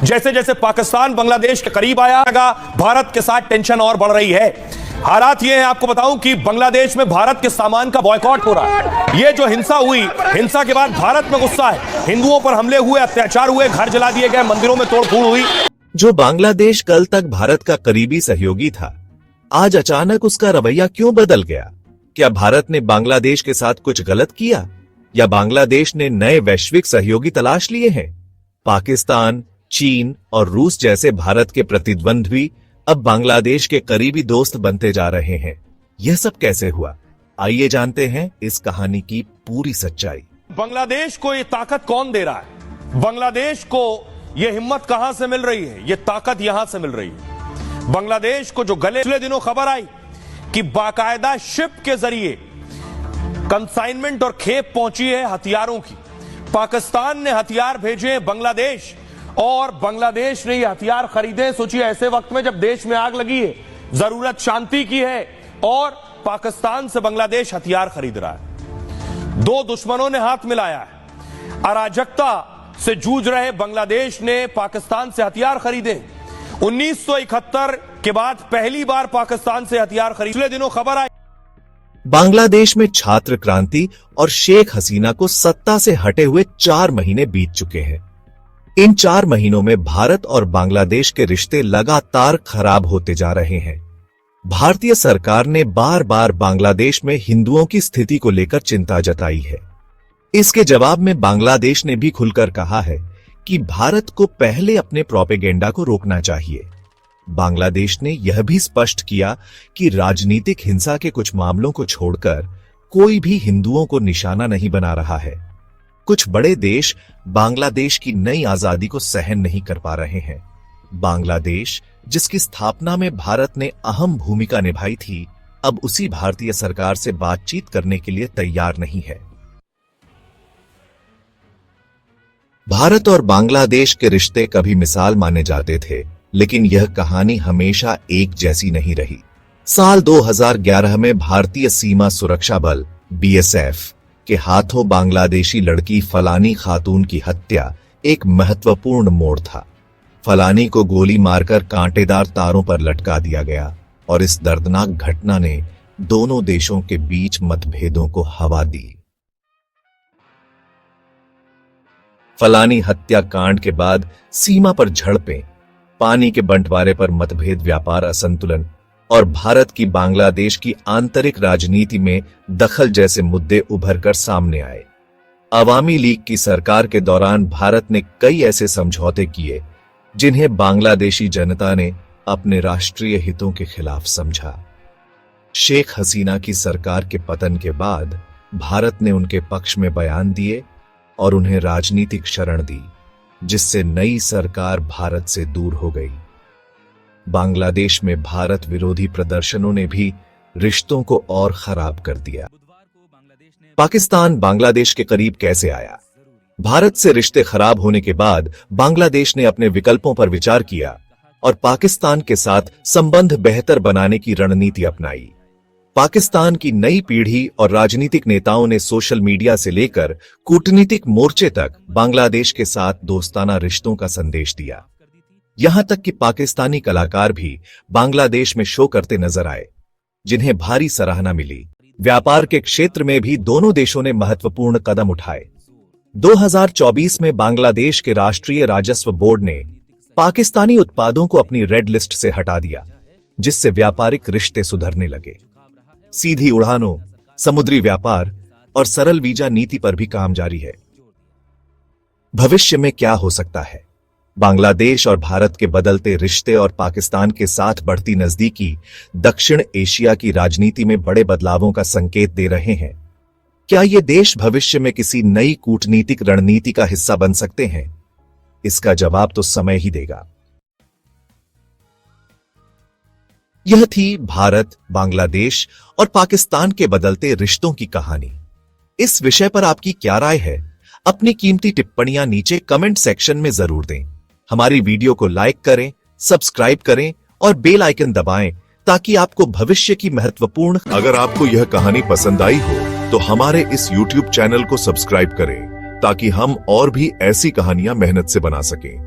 जैसे जैसे पाकिस्तान बांग्लादेश के करीब आया, भारत के साथ टेंशन और बढ़ रही है। हालात ये हैं, आपको बताऊं कि बांग्लादेश में भारत के सामान का बॉयकॉट हो रहा है। ये जो हिंसा हुई, हिंसा के बाद भारत में गुस्सा है, हिंदुओं पर हमले हुए, अत्याचार हुए, घर जला दिए गए, मंदिरों में तोड़फोड़ हुई। जो बांग्लादेश कल तक भारत का करीबी सहयोगी था, आज अचानक उसका रवैया क्यों बदल गया? क्या भारत ने बांग्लादेश के साथ कुछ गलत किया या बांग्लादेश ने नए वैश्विक सहयोगी तलाश लिए हैं? पाकिस्तान, चीन और रूस जैसे भारत के प्रतिद्वंद्वी अब बांग्लादेश के करीबी दोस्त बनते जा रहे हैं। यह सब कैसे हुआ? आइए जानते हैं इस कहानी की पूरी सच्चाई। बांग्लादेश को ये ताकत कौन दे रहा है? बांग्लादेश को ये हिम्मत कहां से मिल रही है? ये ताकत यहां से मिल रही है। बांग्लादेश को जो गले, पिछले दिनों खबर आई कि बाकायदा शिप के जरिए कंसाइनमेंट और खेप पहुंची है हथियारों की। पाकिस्तान ने हथियार भेजे हैं बांग्लादेश और बांग्लादेश ने ये हथियार खरीदे। सोचिए, ऐसे वक्त में जब देश में आग लगी है, जरूरत शांति की है और पाकिस्तान से बांग्लादेश हथियार खरीद रहा है। दो दुश्मनों ने हाथ मिलाया है। अराजकता से जूझ रहे बांग्लादेश ने पाकिस्तान से हथियार खरीदे। 1971 के बाद पहली बार पाकिस्तान से हथियार खरीदे। पिछले दिनों खबर आई, बांग्लादेश में छात्र क्रांति और शेख हसीना को सत्ता से हटे हुए 4 महीने बीत चुके हैं। इन 4 महीनों में भारत और बांग्लादेश के रिश्ते लगातार खराब होते जा रहे हैं। भारतीय सरकार ने बार बार बांग्लादेश में हिंदुओं की स्थिति को लेकर चिंता जताई है। इसके जवाब में बांग्लादेश ने भी खुलकर कहा है कि भारत को पहले अपने प्रोपेगेंडा को रोकना चाहिए। बांग्लादेश ने यह भी स्पष्ट किया कि राजनीतिक हिंसा के कुछ मामलों को छोड़कर कोई भी हिंदुओं को निशाना नहीं बना रहा है। कुछ बड़े देश बांग्लादेश की नई आजादी को सहन नहीं कर पा रहे हैं। बांग्लादेश, जिसकी स्थापना में भारत ने अहम भूमिका निभाई थी, अब उसी भारतीय सरकार से बातचीत करने के लिए तैयार नहीं है। भारत और बांग्लादेश के रिश्ते कभी मिसाल माने जाते थे, लेकिन यह कहानी हमेशा एक जैसी नहीं रही। साल 2011 में भारतीय सीमा सुरक्षा बल BSF के हाथों बांग्लादेशी लड़की फलानी खातून की हत्या एक महत्वपूर्ण मोड़ था। फलानी को गोली मारकर कांटेदार तारों पर लटका दिया गया और इस दर्दनाक घटना ने दोनों देशों के बीच मतभेदों को हवा दी। फलानी हत्याकांड के बाद सीमा पर झड़पें, पानी के बंटवारे पर मतभेद, व्यापार असंतुलन और भारत की बांग्लादेश की आंतरिक राजनीति में दखल जैसे मुद्दे उभर कर सामने आए। अवामी लीग की सरकार के दौरान भारत ने कई ऐसे समझौते किए जिन्हें बांग्लादेशी जनता ने अपने राष्ट्रीय हितों के खिलाफ समझा। शेख हसीना की सरकार के पतन के बाद भारत ने उनके पक्ष में बयान दिए और उन्हें राजनीतिक शरण दी, जिससे नई सरकार भारत से दूर हो गई। बांग्लादेश में भारत विरोधी प्रदर्शनों ने भी रिश्तों को और खराब कर दिया। पाकिस्तान बांग्लादेश के करीब कैसे आया? भारत से रिश्ते खराब होने के बाद बांग्लादेश ने अपने विकल्पों पर विचार किया और पाकिस्तान के साथ संबंध बेहतर बनाने की रणनीति अपनाई। पाकिस्तान की नई पीढ़ी और राजनीतिक नेताओं ने सोशल मीडिया से लेकर कूटनीतिक मोर्चे तक बांग्लादेश के साथ दोस्ताना रिश्तों का संदेश दिया। यहां तक कि पाकिस्तानी कलाकार भी बांग्लादेश में शो करते नजर आए, जिन्हें भारी सराहना मिली। व्यापार के क्षेत्र में भी दोनों देशों ने महत्वपूर्ण कदम उठाए। 2024 में बांग्लादेश के राष्ट्रीय राजस्व बोर्ड ने पाकिस्तानी उत्पादों को अपनी रेड लिस्ट से हटा दिया, जिससे व्यापारिक रिश्ते सुधरने लगे। सीधी उड़ानों, समुद्री व्यापार और सरल वीजा नीति पर भी काम जारी है। भविष्य में क्या हो सकता है? बांग्लादेश और भारत के बदलते रिश्ते और पाकिस्तान के साथ बढ़ती नजदीकी दक्षिण एशिया की राजनीति में बड़े बदलावों का संकेत दे रहे हैं। क्या ये देश भविष्य में किसी नई कूटनीतिक रणनीति का हिस्सा बन सकते हैं? इसका जवाब तो समय ही देगा। यह थी भारत, बांग्लादेश और पाकिस्तान के बदलते रिश्तों की कहानी। इस विषय पर आपकी क्या राय है? अपनी कीमती टिप्पणियां नीचे कमेंट सेक्शन में जरूर दें। हमारी वीडियो को लाइक करें, सब्सक्राइब करें और बेल आइकन दबाएं ताकि आपको भविष्य की महत्वपूर्ण। अगर आपको यह कहानी पसंद आई हो तो हमारे इस YouTube चैनल को सब्सक्राइब करें ताकि हम और भी ऐसी कहानियां मेहनत से बना सकें।